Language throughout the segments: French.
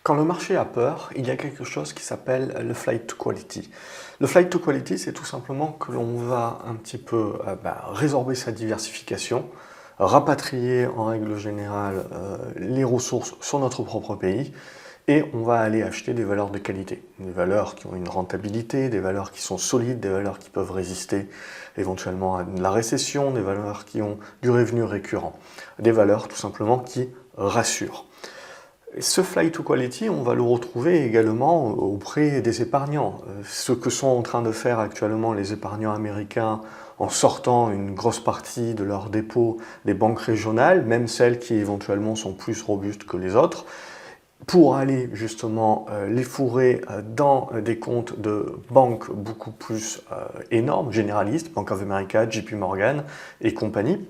Quand le marché a peur, il y a quelque chose qui s'appelle le flight to quality. Le flight to quality, c'est tout simplement que l'on va un petit peu résorber sa diversification, rapatrier en règle générale les ressources sur notre propre pays et on va aller acheter des valeurs de qualité, des valeurs qui ont une rentabilité, des valeurs qui sont solides, des valeurs qui peuvent résister éventuellement à la récession, des valeurs qui ont du revenu récurrent, des valeurs tout simplement qui rassurent. Ce flight to quality, on va le retrouver également auprès des épargnants. Ce que sont en train de faire actuellement les épargnants américains en sortant une grosse partie de leurs dépôts des banques régionales, même celles qui éventuellement sont plus robustes que les autres, pour aller justement les fourrer dans des comptes de banques beaucoup plus énormes, généralistes, Bank of America, JP Morgan et compagnie.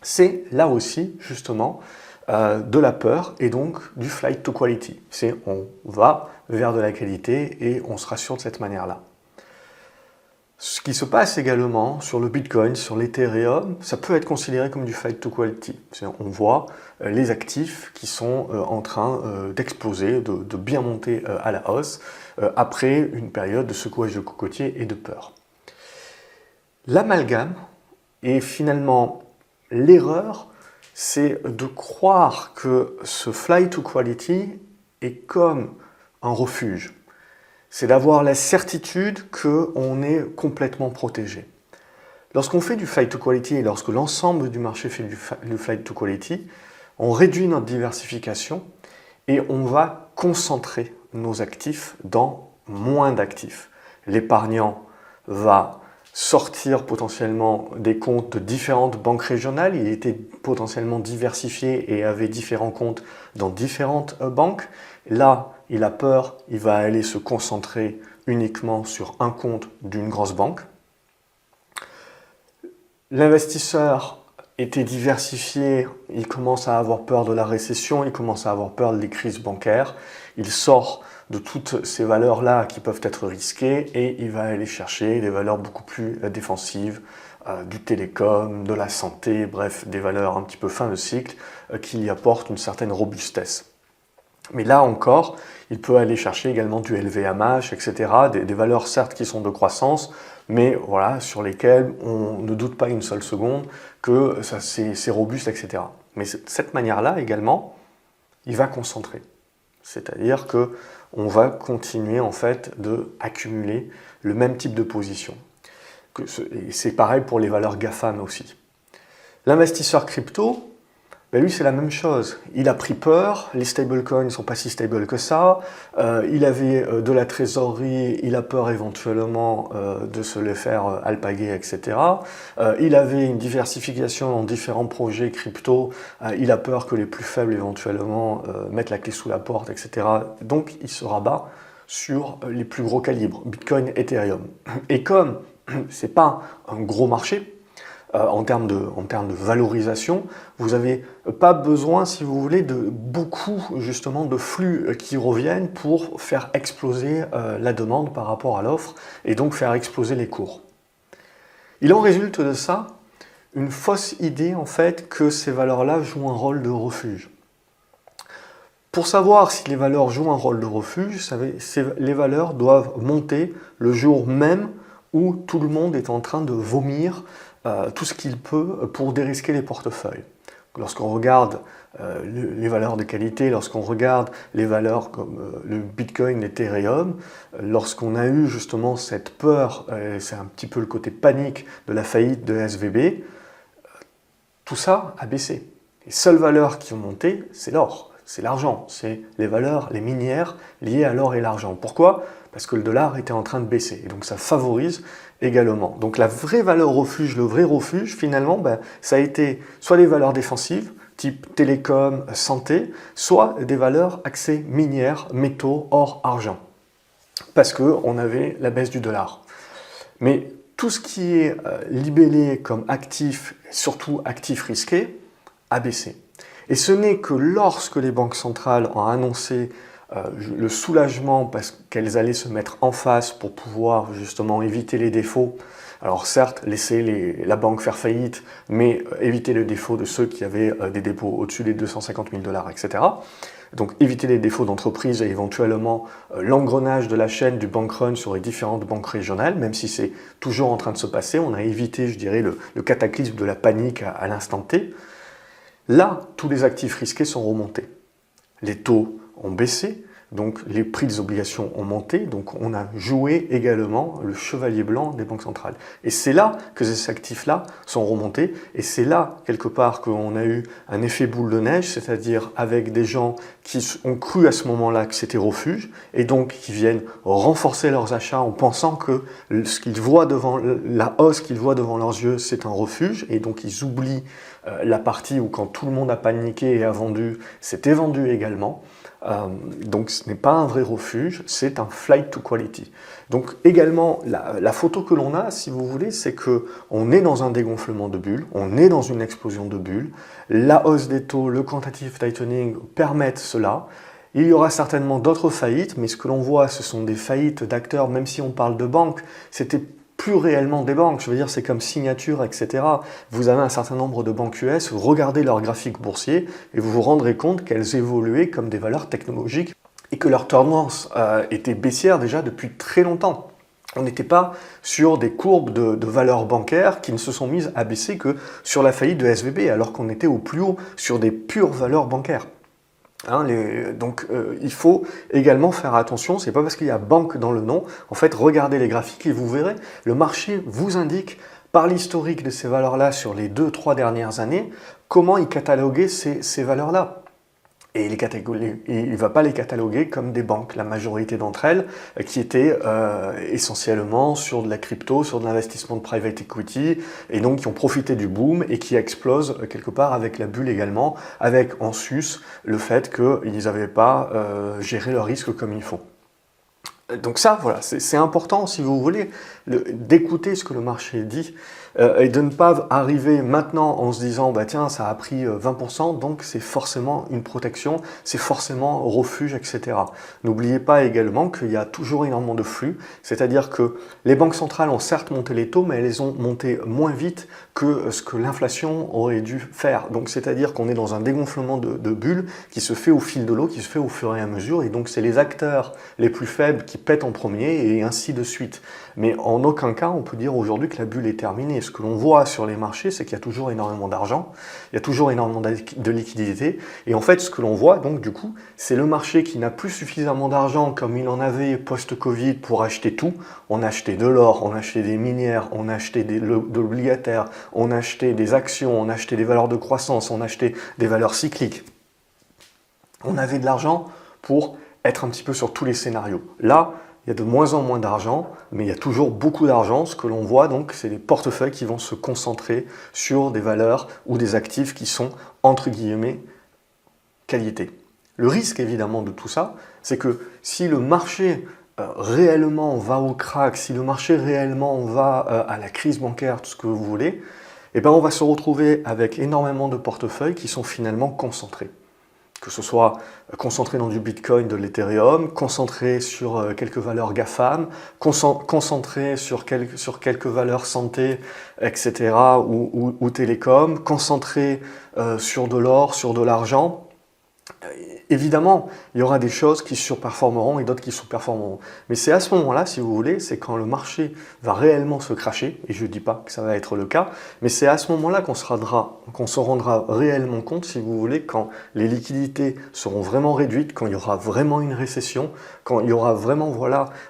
C'est là aussi justement de la peur et donc du flight to quality. C'est on va vers de la qualité et on se rassure de cette manière-là. Ce qui se passe également sur le Bitcoin, sur l'Ethereum, ça peut être considéré comme du flight to quality. On voit les actifs qui sont en train d'exploser, de bien monter à la hausse après une période de secouage de cocotier et de peur. L'amalgame est finalement l'erreur, c'est de croire que ce flight to quality est comme un refuge. C'est d'avoir la certitude qu'on est complètement protégé. Lorsqu'on fait du flight to quality et lorsque l'ensemble du marché fait du flight to quality, on réduit notre diversification et on va concentrer nos actifs dans moins d'actifs. L'épargnant va sortir potentiellement des comptes de différentes banques régionales. Il était potentiellement diversifié et avait différents comptes dans différentes banques. Là, il a peur, il va aller se concentrer uniquement sur un compte d'une grosse banque. L'investisseur était diversifié, il commence à avoir peur de la récession, il commence à avoir peur des crises bancaires. Il sort de toutes ces valeurs-là qui peuvent être risquées et il va aller chercher des valeurs beaucoup plus défensives, du télécom, de la santé, bref, des valeurs un petit peu fin de cycle qui y apportent une certaine robustesse. Mais là encore, il peut aller chercher également du LVMH, etc., des valeurs certes qui sont de croissance, mais voilà, sur lesquelles on ne doute pas une seule seconde que c'est robuste, etc. Mais de cette manière-là également, il va concentrer. C'est-à-dire qu'on va continuer en fait d'accumuler le même type de position. C'est pareil pour les valeurs GAFAM aussi. L'investisseur crypto, lui c'est la même chose. Il a pris peur, les stablecoins ne sont pas si stables que ça, il avait de la trésorerie, il a peur éventuellement de se les faire alpaguer, etc. Il avait une diversification dans différents projets crypto, il a peur que les plus faibles éventuellement mettent la clé sous la porte, etc. Donc il se rabat sur les plus gros calibres, Bitcoin, Ethereum. Et comme c'est pas un gros marché, en termes de valorisation, vous n'avez pas besoin, si vous voulez, de beaucoup justement de flux qui reviennent pour faire exploser la demande par rapport à l'offre et donc faire exploser les cours. Il en résulte de ça une fausse idée en fait que ces valeurs-là jouent un rôle de refuge. Pour savoir si les valeurs jouent un rôle de refuge, les valeurs doivent monter le jour même où tout le monde est en train de vomir tout ce qu'il peut pour dérisquer les portefeuilles. Lorsqu'on regarde les valeurs de qualité, lorsqu'on regarde les valeurs comme le Bitcoin, l'Ethereum, lorsqu'on a eu justement cette peur, c'est un petit peu le côté panique de la faillite de SVB, tout ça a baissé. Les seules valeurs qui ont monté, c'est l'or, c'est l'argent, c'est les valeurs, les minières liées à l'or et l'argent. Pourquoi ? Parce que le dollar était en train de baisser. Et donc ça favorise également. Donc la vraie valeur refuge, le vrai refuge, finalement, ça a été soit des valeurs défensives, type télécom, santé, soit des valeurs axées minières, métaux, or, argent. Parce qu'on avait la baisse du dollar. Mais tout ce qui est libellé comme actif, surtout actif risqué, a baissé. Et ce n'est que lorsque les banques centrales ont annoncé le soulagement parce qu'elles allaient se mettre en face pour pouvoir justement éviter les défauts. Alors certes, laisser la banque faire faillite, mais éviter le défaut de ceux qui avaient des dépôts au-dessus des 250 000 $, etc. donc éviter les défauts d'entreprise et éventuellement l'engrenage de la chaîne du bank run sur les différentes banques régionales, même si c'est toujours en train de se passer. On a évité, je dirais, le cataclysme de la panique à l'instant T. Là, tous les actifs risqués sont remontés. Les taux ont baissé, donc les prix des obligations ont monté, donc on a joué également le chevalier blanc des banques centrales. Et c'est là que ces actifs-là sont remontés, et c'est là, quelque part, qu'on a eu un effet boule de neige, c'est-à-dire avec des gens qui ont cru à ce moment-là que c'était refuge, et donc qui viennent renforcer leurs achats en pensant que ce qu'ils voient devant, la hausse qu'ils voient devant leurs yeux, c'est un refuge, et donc ils oublient la partie où quand tout le monde a paniqué et a vendu, c'était vendu également. Donc ce n'est pas un vrai refuge, c'est un flight to quality. Donc également, la photo que l'on a, si vous voulez, c'est qu'on est dans un dégonflement de bulles, on est dans une explosion de bulles. La hausse des taux, le quantitative tightening permettent cela. Il y aura certainement d'autres faillites, mais ce que l'on voit, ce sont des faillites d'acteurs, même si on parle de banques, c'était plus réellement des banques, je veux dire c'est comme Signature, etc. Vous avez un certain nombre de banques US, vous regardez leur graphique boursier et vous vous rendrez compte qu'elles évoluaient comme des valeurs technologiques et que leur tendance était baissière déjà depuis très longtemps. On n'était pas sur des courbes de valeurs bancaires qui ne se sont mises à baisser que sur la faillite de SVB, alors qu'on était au plus haut sur des pures valeurs bancaires. Donc il faut également faire attention, c'est pas parce qu'il y a banque dans le nom, en fait regardez les graphiques et vous verrez, le marché vous indique par l'historique de ces valeurs-là sur les 2-3 dernières années, comment il cataloguait ces valeurs-là. Et il ne va pas les cataloguer comme des banques, la majorité d'entre elles, qui étaient essentiellement sur de la crypto, sur de l'investissement de private equity, et donc qui ont profité du boom et qui explosent quelque part avec la bulle également, avec en sus le fait qu'ils n'avaient pas géré leur risque comme il faut. Donc ça, voilà, c'est important, si vous voulez, d'écouter ce que le marché dit et de ne pas arriver maintenant en se disant bah tiens, ça a pris 20%, donc c'est forcément une protection, c'est forcément refuge, etc. N'oubliez pas également qu'il y a toujours énormément de flux, c'est-à-dire que les banques centrales ont certes monté les taux, mais elles les ont montés moins vite que ce que l'inflation aurait dû faire. Donc c'est-à-dire qu'on est dans un dégonflement de bulles qui se fait au fil de l'eau, qui se fait au fur et à mesure, et donc c'est les acteurs les plus faibles qui pètent en premier, et ainsi de suite. Mais en aucun cas, on peut dire aujourd'hui que la bulle est terminée. Ce que l'on voit sur les marchés, c'est qu'il y a toujours énormément d'argent, il y a toujours énormément de liquidités. Et en fait, ce que l'on voit, donc du coup, c'est le marché qui n'a plus suffisamment d'argent comme il en avait post-Covid pour acheter tout. On achetait de l'or, on achetait des minières, on achetait de l'obligataire, on achetait des actions, on achetait des valeurs de croissance, on achetait des valeurs cycliques. On avait de l'argent pour être un petit peu sur tous les scénarios. Là, il y a de moins en moins d'argent, mais il y a toujours beaucoup d'argent. Ce que l'on voit, donc, c'est des portefeuilles qui vont se concentrer sur des valeurs ou des actifs qui sont, entre guillemets, qualité. Le risque, évidemment, de tout ça, c'est que si le marché réellement va au crack, si le marché réellement va à la crise bancaire, tout ce que vous voulez, eh ben, on va se retrouver avec énormément de portefeuilles qui sont finalement concentrés. Que ce soit concentré dans du Bitcoin, de l'Ethereum, concentré sur quelques valeurs GAFAM, concentré sur quelques valeurs santé, etc., ou télécom, concentré sur de l'or, sur de l'argent. Évidemment, il y aura des choses qui surperformeront et d'autres qui sous-performeront. Mais c'est à ce moment-là, si vous voulez, c'est quand le marché va réellement se crasher, et je ne dis pas que ça va être le cas, mais c'est à ce moment-là qu'on se rendra réellement compte, si vous voulez, quand les liquidités seront vraiment réduites, quand il y aura vraiment une récession, quand il y aura vraiment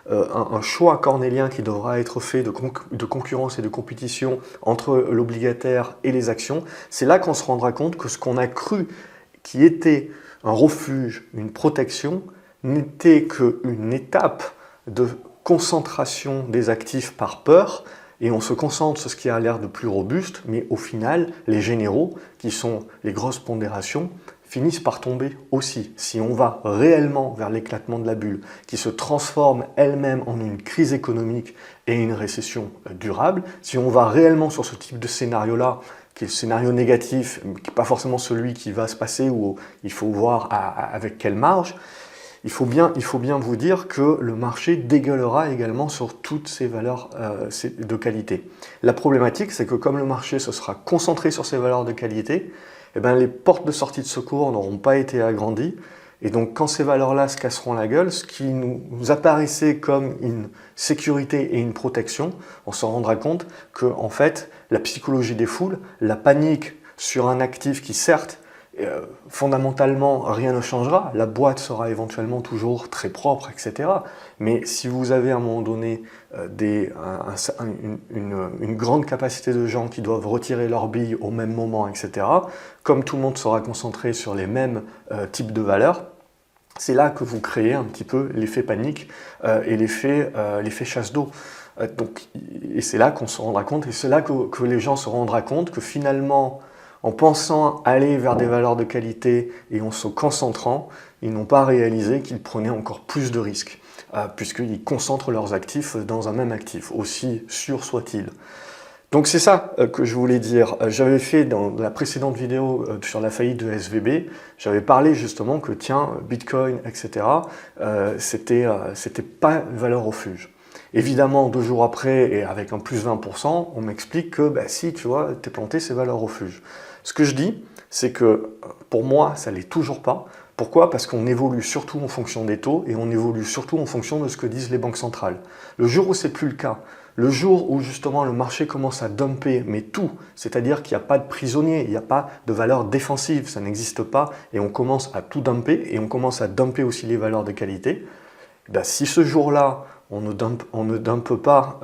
un choix cornélien qui devra être fait de concurrence et de compétition entre l'obligataire et les actions. C'est là qu'on se rendra compte que ce qu'on a cru qui était un refuge, une protection, n'était qu'une étape de concentration des actifs par peur, et on se concentre sur ce qui a l'air de plus robuste, mais au final, les généraux, qui sont les grosses pondérations, finissent par tomber aussi. Si on va réellement vers l'éclatement de la bulle, qui se transforme elle-même en une crise économique et une récession durable, si on va réellement sur ce type de scénario-là, qui est le scénario négatif, qui n'est pas forcément celui qui va se passer, où il faut voir avec quelle marge, il faut bien vous dire que le marché dégueulera également sur toutes ces valeurs de qualité. La problématique, c'est que comme le marché se sera concentré sur ces valeurs de qualité, eh bien, les portes de sortie de secours n'auront pas été agrandies, Et donc quand ces valeurs-là se casseront la gueule, ce qui nous apparaissait comme une sécurité et une protection, on se rendra compte que en fait, la psychologie des foules, la panique sur un actif qui certes, fondamentalement rien ne changera, la boîte sera éventuellement toujours très propre, etc. Mais si vous avez à un moment donné une grande capacité de gens qui doivent retirer leurs billes au même moment, etc., comme tout le monde sera concentré sur les mêmes types de valeurs, c'est là que vous créez un petit peu l'effet panique et l'effet chasse d'eau. Et c'est là qu'on se rendra compte, et c'est là que les gens se rendront compte que finalement, en pensant aller vers des valeurs de qualité et en se concentrant, ils n'ont pas réalisé qu'ils prenaient encore plus de risques, puisqu'ils concentrent leurs actifs dans un même actif, aussi sûr soit-il. Donc c'est ça que je voulais dire. J'avais fait dans la précédente vidéo sur la faillite de SVB, j'avais parlé justement que tiens, Bitcoin, etc., c'était pas une valeur refuge. Évidemment, 2 jours après, et avec un plus 20%, on m'explique que bah, si, tu vois, t'es planté, c'est valeur refuge. Ce que je dis, c'est que pour moi, ça ne l'est toujours pas. Pourquoi? Parce qu'on évolue surtout en fonction des taux et on évolue surtout en fonction de ce que disent les banques centrales. Le jour où c'est plus le cas, le jour où justement le marché commence à dumper, mais tout, c'est-à-dire qu'il n'y a pas de prisonniers, il n'y a pas de valeur défensive, ça n'existe pas, et on commence à tout dumper, et on commence à dumper aussi les valeurs de qualité, ben, si ce jour-là, on ne dumpe pas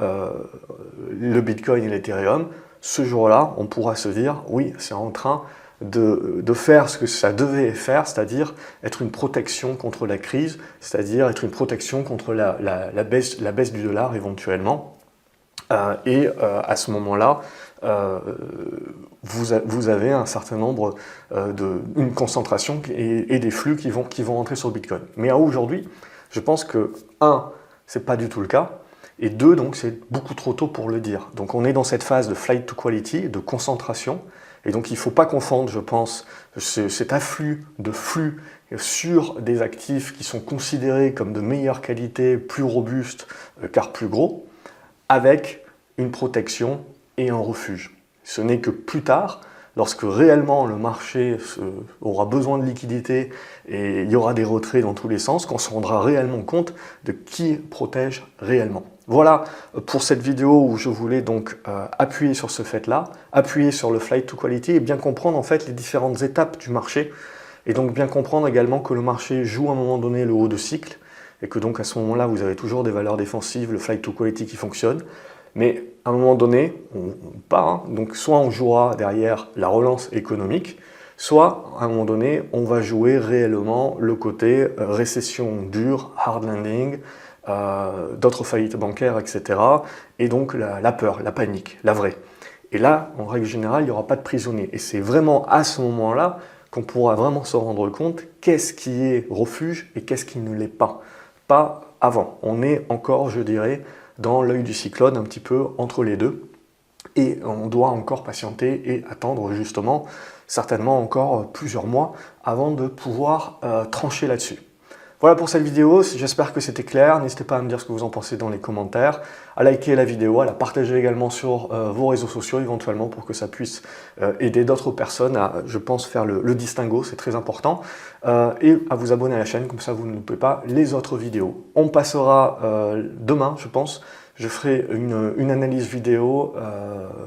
le Bitcoin et l'Ethereum, ce jour-là, on pourra se dire, oui, c'est en train de faire ce que ça devait faire, c'est-à-dire être une protection contre la crise, c'est-à-dire être une protection contre la baisse du dollar éventuellement. À ce moment-là, vous avez un certain nombre, une concentration et des flux qui vont rentrer sur le Bitcoin. Mais aujourd'hui, je pense que, 1, c'est pas du tout le cas, et 2, donc c'est beaucoup trop tôt pour le dire. Donc on est dans cette phase de flight to quality, de concentration, et donc il ne faut pas confondre, je pense, cet afflux de flux sur des actifs qui sont considérés comme de meilleure qualité, plus robustes, car plus gros, avec une protection et un refuge. Ce n'est que plus tard, lorsque réellement le marché aura besoin de liquidité et il y aura des retraits dans tous les sens, qu'on se rendra réellement compte de qui protège réellement. Voilà pour cette vidéo où je voulais donc appuyer sur ce fait-là, appuyer sur le flight to quality et bien comprendre en fait les différentes étapes du marché et donc bien comprendre également que le marché joue à un moment donné le haut de cycle et que donc à ce moment-là vous avez toujours des valeurs défensives, le flight to quality qui fonctionne. Mais à un moment donné, on part, hein, donc soit on jouera derrière la relance économique, soit à un moment donné, on va jouer réellement le côté récession dure, hard landing, d'autres faillites bancaires, etc. Et donc la peur, la panique, la vraie. Et là, en règle générale, il n'y aura pas de prisonniers. Et c'est vraiment à ce moment-là qu'on pourra vraiment se rendre compte qu'est-ce qui est refuge et qu'est-ce qui ne l'est pas. Pas avant. On est encore, je dirais, dans l'œil du cyclone, un petit peu entre les deux. Et on doit encore patienter et attendre justement, certainement encore plusieurs mois avant de pouvoir trancher là-dessus. Voilà pour cette vidéo, j'espère que c'était clair. N'hésitez pas à me dire ce que vous en pensez dans les commentaires, à liker la vidéo, à la partager également sur vos réseaux sociaux éventuellement pour que ça puisse aider d'autres personnes à, je pense, faire le distinguo, c'est très important, et à vous abonner à la chaîne, comme ça vous ne loupez pas les autres vidéos. On passera demain, je pense, je ferai une analyse vidéo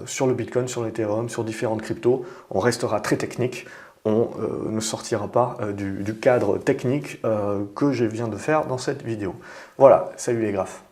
sur le Bitcoin, sur l'Ethereum, sur différentes cryptos. On restera très technique. On ne sortira pas du cadre technique que je viens de faire dans cette vidéo. Voilà, salut les graphes.